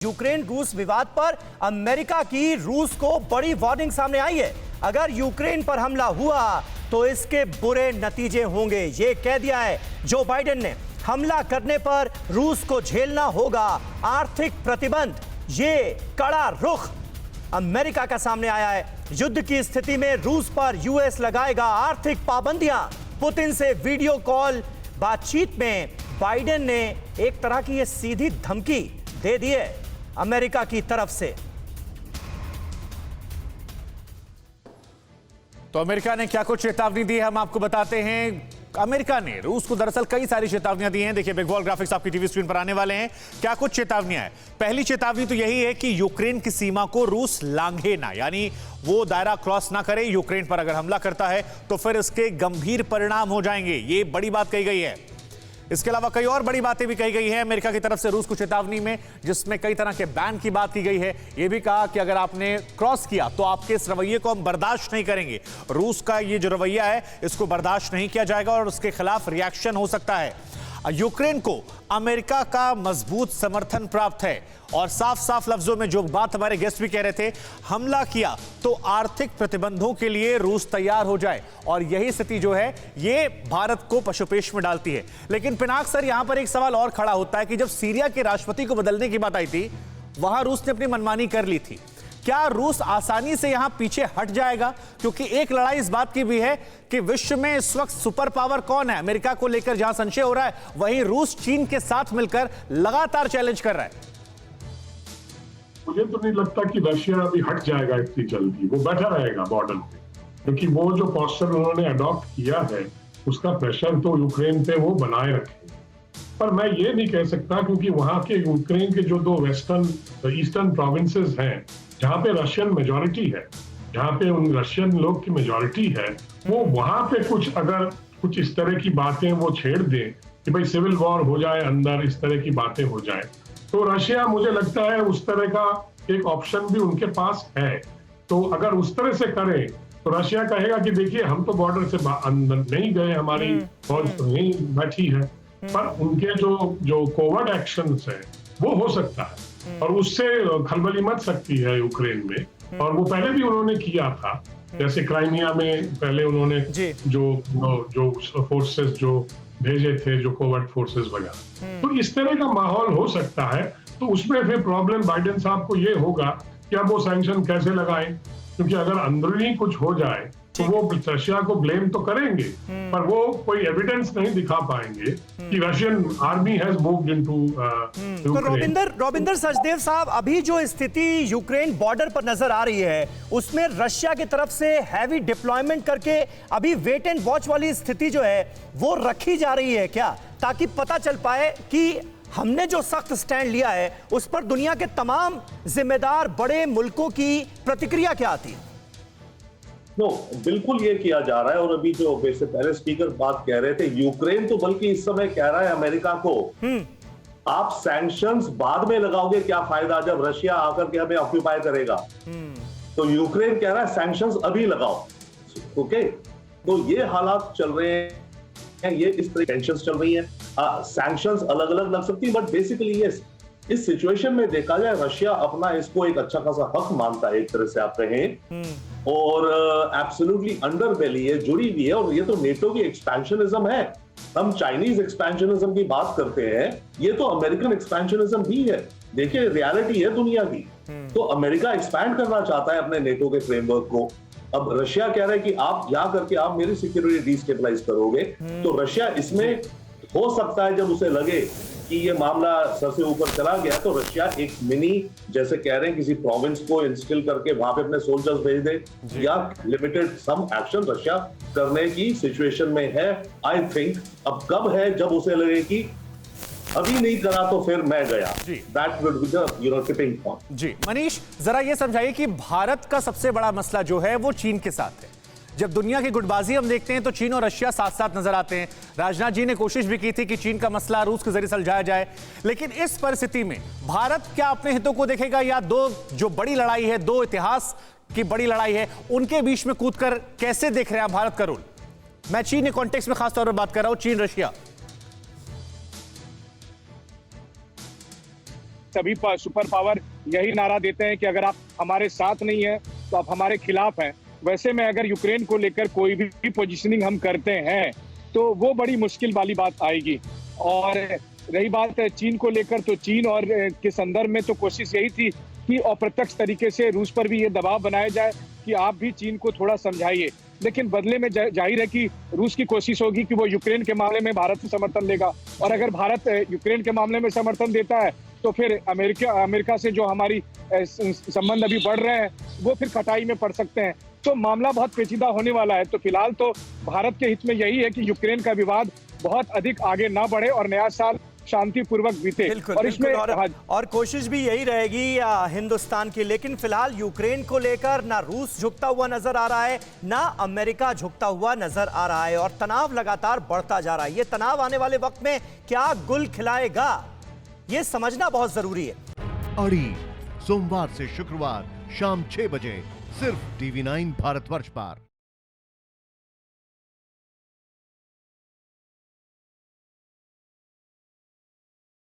Ukraine रूस विवाद पर अमेरिका की रूस को बड़ी वार्निंग सामने आई है। अगर यूक्रेन पर हमला हुआ तो इसके बुरे नतीजे होंगे, ये कह दिया है जो बाइडेन ने। हमला करने पर रूस को झेलना होगा आर्थिक प्रतिबंध, ये कड़ा रुख अमेरिका का सामने आया है। युद्ध की स्थिति में रूस पर यूएस लगाएगा आर्थिक पाबंदियां। पुतिन से वीडियो कॉल बातचीत में बाइडेन ने एक तरह की यह सीधी धमकी दे दी है अमेरिका की तरफ से। तो अमेरिका ने क्या कुछ चेतावनी दी है हम आपको बताते हैं। अमेरिका ने रूस को दरअसल कई सारी चेतावनियां दी हैं। देखिए बिग वॉल ग्राफिक्स आपकी टीवी स्क्रीन पर आने वाले हैं। क्या कुछ चेतावनियां हैं? पहली चेतावनी तो यही है कि यूक्रेन की सीमा को रूस लांघे ना, यानी वो दायरा क्रॉस ना करे। यूक्रेन पर अगर हमला करता है तो फिर इसके गंभीर परिणाम हो जाएंगे, ये बड़ी बात कही गई है। इसके अलावा कई और बड़ी बातें भी कही गई है अमेरिका की तरफ से रूस को चेतावनी में, जिसमें कई तरह के बैन की बात की गई है। यह भी कहा कि अगर आपने क्रॉस किया तो आपके इस रवैये को हम बर्दाश्त नहीं करेंगे। रूस का ये जो रवैया है इसको बर्दाश्त नहीं किया जाएगा और उसके खिलाफ रिएक्शन हो सकता है। यूक्रेन को अमेरिका का मजबूत समर्थन प्राप्त है और साफ साफ लफ्जों में जो बात हमारे गेस्ट भी कह रहे थे, हमला किया तो आर्थिक प्रतिबंधों के लिए रूस तैयार हो जाए। और यही स्थिति जो है ये भारत को पशुपेश में डालती है। लेकिन पिनाक सर, यहां पर एक सवाल और खड़ा होता है कि जब सीरिया के राष्ट्रपति को बदलने की बात आई थी, वहां रूस ने अपनी मनमानी कर ली थी। क्या रूस आसानी से यहां पीछे हट जाएगा? क्योंकि एक लड़ाई इस बात की भी है कि विश्व में इस वक्त सुपर पावर कौन है। अमेरिका को लेकर जहां संशय हो रहा है, वहीं रूस चीन के साथ मिलकर लगातार चैलेंज कर रहा है। मुझे तो नहीं लगता कि रशिया अभी हट जाएगा इतनी जल्दी, वो बैठा रहेगा बॉर्डर पे, क्योंकि वो जो पोस्चर उन्होंने अडॉप्ट किया है उसका प्रेशर तो यूक्रेन पे वो बनाए रखे। पर मैं ये नहीं कह सकता, क्योंकि वहां के यूक्रेन के जो दो ईस्टर्न प्रोविंसेस हैं जहाँ पे रशियन मेजॉरिटी है, जहाँ पे उन रशियन लोग की मेजॉरिटी है, वो वहां पे कुछ इस तरह की बातें वो छेड़ दें कि भाई सिविल वॉर हो जाए अंदर, इस तरह की बातें हो जाए, तो रशिया मुझे लगता है उस तरह का एक ऑप्शन भी उनके पास है। तो अगर उस तरह से करें तो रशिया कहेगा कि देखिए हम तो बॉर्डर से अंदर नहीं गए, हमारी फौज तो यहीं बैठी है। पर उनके जो कोवर्ट एक्शंस है वो हो सकता है और उससे खलबली मच सकती है यूक्रेन में। और वो पहले भी उन्होंने किया था, जैसे क्राइमिया में पहले उन्होंने जो फोर्सेस जो भेजे थे, जो कोवर्ट फोर्सेस वगैरह, तो इस तरह का माहौल हो सकता है। तो उसमें फिर प्रॉब्लम बाइडेन साहब को ये होगा कि अब वो सैंक्शन कैसे लगाएं, क्योंकि अगर अंदरूनी कुछ हो जाए तो वो रशिया को ब्लेम तो करेंगे, पर वो कोई एविडेंस नहीं दिखा पाएंगे कि Russian army has moved into Ukraine. तो रविंदर सचदेव साहब, अभी जो स्थिति यूक्रेन बॉर्डर पर नजर आ रही है उसमें रशिया की तरफ से हैवी डिप्लॉयमेंट करके अभी वेट एंड वॉच वाली स्थिति जो है वो रखी जा रही है क्या, ताकि पता चल पाए कि हमने जो सख्त स्टैंड लिया है उस पर दुनिया के तमाम जिम्मेदार बड़े मुल्कों की प्रतिक्रिया क्या आती है? बिल्कुल ये किया जा रहा है। और अभी जो वैसे पहले स्पीकर बात कह रहे थे, यूक्रेन तो बल्कि इस समय कह रहा है अमेरिका को, आप सैंक्शंस बाद में लगाओगे, क्या फायदा जब रशिया आकर के हमें ऑक्यूपाई करेगा। तो यूक्रेन कह रहा है सैंक्शंस अभी लगाओ। ओके, तो ये हालात चल रहे हैं, ये इस तरह टेंशंस चल रही हैं। सैंक्शंस अलग अलग लग सकती है, बट बेसिकली ये इस सिचुएशन में देखा जाए रशिया अपना इसको एक अच्छा खासा हक मानता है, एक तरह से आप कहें, और एब्सोल्युटली अंडरबेली है, जुड़ी हुई है। और ये तो नेटो की एक्सपेंशनिज्म है। हम चाइनीज एक्सपेंशनिज्म की बात करते हैं, ये तो अमेरिकन एक्सपेंशनिज्म भी है। देखिए रियलिटी है दुनिया की। तो अमेरिका एक्सपैंड करना चाहता है अपने नेटो के फ्रेमवर्क को। अब रशिया कह रहा है कि आप यहाँ करके आप मेरी सिक्योरिटी डिस्टेबलाइज करोगे। तो रशिया इसमें हो सकता है, जब उसे लगे कि ये मामला सर से ऊपर चला गया, तो रशिया एक मिनी, जैसे कह रहे हैं, किसी प्रोविंस को इंस्टिल करके वहां पे अपने सोल्जर्स भेज दे, या लिमिटेड सम एक्शन रशिया करने की सिचुएशन में है। आई थिंक अब कब है, जब उसे लगे कि अभी नहीं करा तो फिर मैं गया। That would be the tipping point. जी मनीष, जरा ये समझाइए कि भारत का सबसे बड़ा मसला जो है वो चीन के साथ है। जब दुनिया की गुटबाजी हम देखते हैं तो चीन और रशिया साथ साथ नजर आते हैं। राजनाथ जी ने कोशिश भी की थी कि चीन का मसला रूस के जरिए सुलझाया जाए, लेकिन इस परिस्थिति में भारत क्या अपने हितों को देखेगा, या दो जो बड़ी लड़ाई है, दो इतिहास की बड़ी लड़ाई है, उनके बीच में कूदकर कैसे देख रहे हैं भारत का रोल? मैं चीन के कॉन्टेक्स्ट में खासतौर पर बात कर रहा हूं, चीन रशिया। सभी सुपर पावर यही नारा देते हैं कि अगर आप हमारे साथ नहीं है तो आप हमारे खिलाफ हैं। वैसे में अगर यूक्रेन को लेकर कोई भी पोजीशनिंग हम करते हैं तो वो बड़ी मुश्किल वाली बात आएगी। और रही बात चीन को लेकर, तो चीन और के संदर्भ में तो कोशिश यही थी कि अप्रत्यक्ष तरीके से रूस पर भी ये दबाव बनाया जाए कि आप भी चीन को थोड़ा समझाइए। लेकिन बदले में जाहिर है कि रूस की कोशिश होगी कि वो यूक्रेन के मामले में भारत से समर्थन लेगा, और अगर भारत यूक्रेन के मामले में समर्थन देता है तो फिर अमेरिका से जो हमारी संबंध अभी बढ़ रहे हैं वो फिर खटाई में पड़ सकते हैं। तो मामला बहुत पेचीदा होने वाला है। तो फिलहाल तो भारत के हित में यही है कि यूक्रेन का विवाद बहुत अधिक आगे ना बढ़े और नया साल शांतिपूर्वक बीते। बिल्कुल, और इसमें और कोशिश भी यही रहेगी हिंदुस्तान की। लेकिन फिलहाल यूक्रेन को लेकर ना रूस झुकता हुआ नजर आ रहा है, ना अमेरिका झुकता हुआ नजर आ रहा है, और तनाव लगातार बढ़ता जा रहा है। ये तनाव आने वाले वक्त में क्या गुल खिलाएगा, ये समझना बहुत जरूरी है। अड़ी सोमवार से शुक्रवार शाम 6 बजे सिर्फ TV9 भारतवर्ष पर।